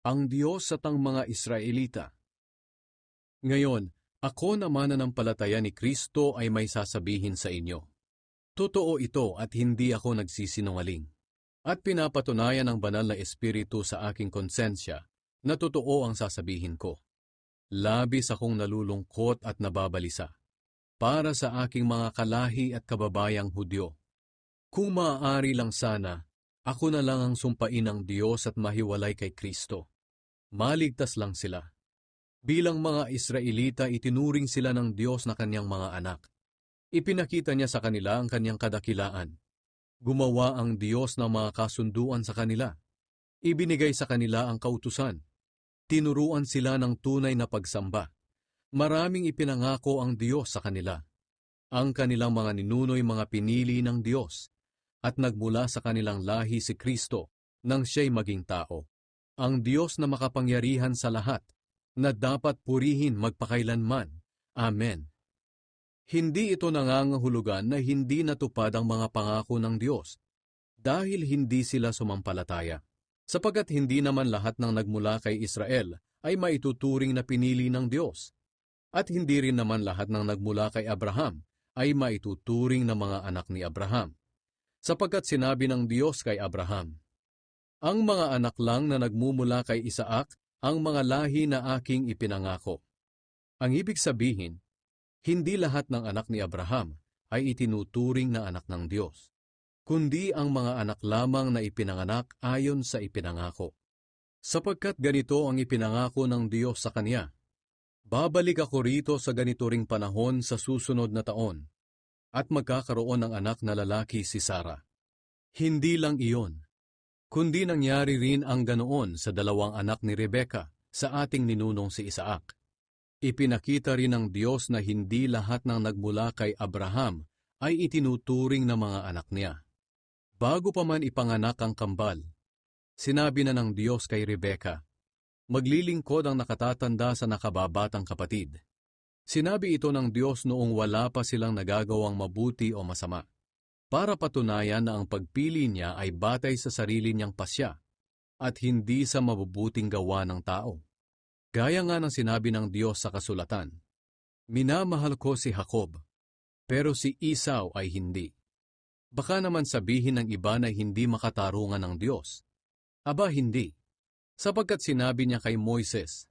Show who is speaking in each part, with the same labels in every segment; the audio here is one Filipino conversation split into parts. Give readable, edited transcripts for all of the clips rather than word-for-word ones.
Speaker 1: ang Diyos at ang mga Israelita. Ngayon, ako na mananampalataya ni Kristo ay may sasabihin sa inyo. Totoo ito at hindi ako nagsisinungaling. At pinapatunayan ng banal na Espiritu sa aking konsensya na totoo ang sasabihin ko. Labis akong nalulungkot at nababalisa para sa aking mga kalahi at kababayang Hudyo. Kung maaari lang sana, ako na lang ang sumpain ng Diyos at mahiwalay kay Kristo. Maligtas lang sila. Bilang mga Israelita, itinuring sila ng Diyos na kanyang mga anak. Ipinakita niya sa kanila ang kanyang kadakilaan. Gumawa ang Diyos ng mga kasunduan sa kanila. Ibinigay sa kanila ang kautusan. Tinuruan sila ng tunay na pagsamba. Maraming ipinangako ang Diyos sa kanila. Ang kanilang mga ninuno'y mga pinili ng Diyos, at nagmula sa kanilang lahi si Kristo nang siya'y maging tao. Ang Diyos na makapangyarihan sa lahat, na dapat purihin magpakailanman. Amen. Hindi ito nangangahulugan na hindi natupad ang mga pangako ng Diyos, dahil hindi sila sumampalataya. Sapagkat hindi naman lahat ng nagmula kay Israel ay maituturing na pinili ng Diyos, at hindi rin naman lahat ng nagmula kay Abraham ay maituturing na mga anak ni Abraham. Sapagkat sinabi ng Diyos kay Abraham, ang mga anak lang na nagmumula kay Isaac ang mga lahi na aking ipinangako. Ang ibig sabihin, hindi lahat ng anak ni Abraham ay itinuturing na anak ng Diyos, kundi ang mga anak lamang na ipinanganak ayon sa ipinangako. Sapagkat ganito ang ipinangako ng Diyos sa kanya, babalik ako rito sa ganito ring panahon sa susunod na taon, at magkakaroon ng anak na lalaki si Sarah. Hindi lang iyon, kundi nangyari rin ang ganoon sa dalawang anak ni Rebecca sa ating ninunong si Isaac. Ipinakita rin ng Diyos na hindi lahat ng nagmula kay Abraham ay itinuturing na mga anak niya. Bago pa man ipanganak ang kambal, sinabi na ng Diyos kay Rebecca, maglilingkod ang nakatatanda sa nakababatang kapatid. Sinabi ito ng Diyos noong wala pa silang nagagawang mabuti o masama, para patunayan na ang pagpili niya ay batay sa sarili niyang pasya at hindi sa mabubuting gawa ng tao. Gaya nga ng sinabi ng Diyos sa kasulatan, minamahal ko si Jacob, pero si Esau ay hindi. Baka naman sabihin ng iba na hindi makatarungan ng Diyos. Aba hindi, sapagkat sinabi niya kay Moises,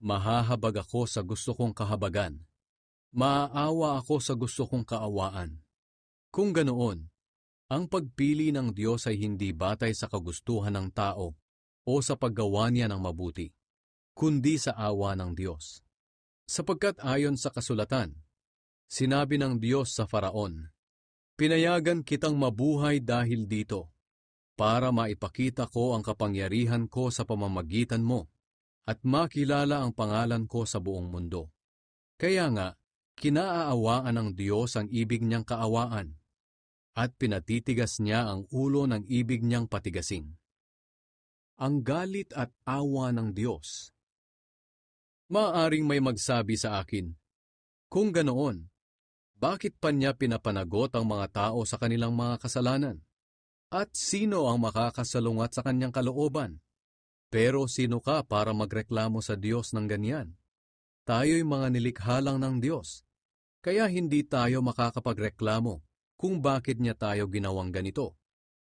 Speaker 1: mahahabag ako sa gusto kong kahabagan, maaawa ako sa gusto kong kaawaan. Kung ganoon, ang pagpili ng Diyos ay hindi batay sa kagustuhan ng tao o sa paggawa niya ng mabuti, kundi sa awa ng Diyos. Sapagkat ayon sa kasulatan, sinabi ng Diyos sa Faraon, pinayagan kitang mabuhay dahil dito, para maipakita ko ang kapangyarihan ko sa pamamagitan mo, at makilala ang pangalan ko sa buong mundo. Kaya nga, kinaaawaan ng Diyos ang ibig niyang kaawaan, at pinatitigas niya ang ulo ng ibig niyang patigasin. Ang galit at awa ng Diyos. Maaaring may magsabi sa akin, kung ganoon, bakit pa niya pinapanagot ang mga tao sa kanilang mga kasalanan? At sino ang makakasalungat sa kanyang kalooban? Pero sino ka para magreklamo sa Diyos ng ganyan? Tayo'y mga nilikha lang ng Diyos, kaya hindi tayo makakapagreklamo kung bakit niya tayo ginawang ganito.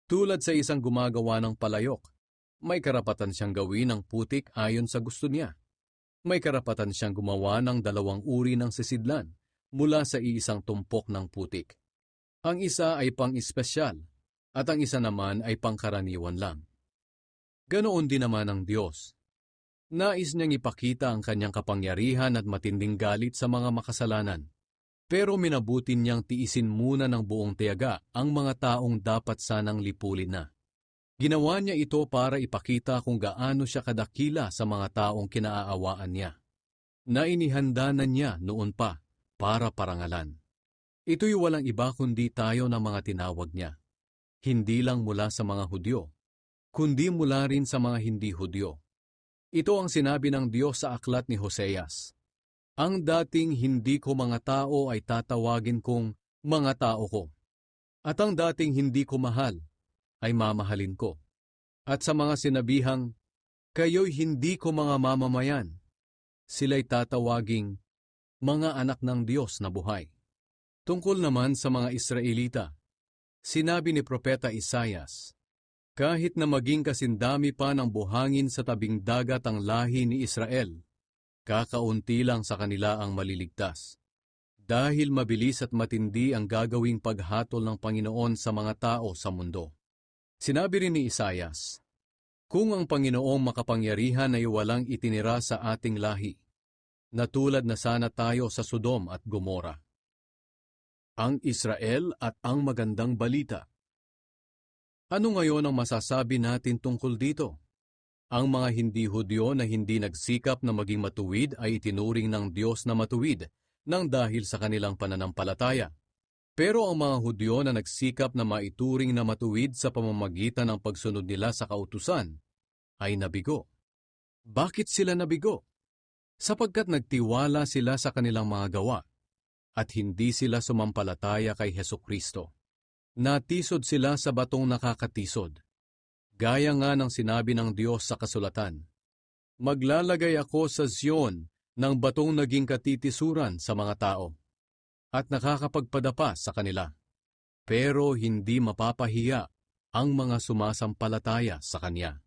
Speaker 1: Tulad sa isang gumagawa ng palayok, may karapatan siyang gawin ang putik ayon sa gusto niya. May karapatan siyang gumawa ng dalawang uri ng sisidlan mula sa iisang tumpok ng putik. Ang isa ay pang-espesyal at ang isa naman ay pangkaraniwan lang. Ganoon din naman ang Diyos. Nais niyang ipakita ang kanyang kapangyarihan at matinding galit sa mga makasalanan. Pero minabuti niyang tiisin muna ng buong tiyaga ang mga taong dapat sanang lipulin na. Ginawa niya ito para ipakita kung gaano siya kadakila sa mga taong kinaaawaan niya, na inihanda na niya noon pa para parangalan. Ito'y walang iba kundi tayo ng mga tinawag niya, hindi lang mula sa mga Hudyo, kundi mula rin sa mga hindi Hudyo. Ito ang sinabi ng Diyos sa aklat ni Hoseas. Ang dating hindi ko mga tao ay tatawagin kong mga tao ko. At ang dating hindi ko mahal ay mamahalin ko. At sa mga sinabihang Kayo'y hindi ko mga mamamayan. Sila'y tatawaging mga anak ng Diyos na buhay. Tungkol naman sa mga Israelita, sinabi ni Propeta Isaias, kahit na maging kasindami pa ng buhangin sa tabing dagat ang lahi ni Israel, kakaunti lang sa kanila ang maliligtas. Dahil mabilis at matindi ang gagawing paghatol ng Panginoon sa mga tao sa mundo. Sinabi rin ni Isaias, kung ang Panginoong makapangyarihan ay walang itinira sa ating lahi, natulad na sana tayo sa Sodom at Gomora. Ang Israel at ang magandang balita. Ano ngayon ang masasabi natin tungkol dito? Ang mga hindi Hudyo na hindi nagsikap na maging matuwid ay itinuring ng Diyos na matuwid nang dahil sa kanilang pananampalataya. Pero ang mga Hudyo na nagsikap na maituring na matuwid sa pamamagitan ng pagsunod nila sa kautusan ay nabigo. Bakit sila nabigo? Sapagkat nagtiwala sila sa kanilang mga gawa at hindi sila sumampalataya kay Hesukristo. Natisod sila sa batong nakakatisod. Gaya nga ng sinabi ng Diyos sa kasulatan, maglalagay ako sa Zion ng batong naging katitisuran sa mga tao at nakakapagpadapa sa kanila. Pero hindi mapapahiya ang mga sumasampalataya sa Kanya.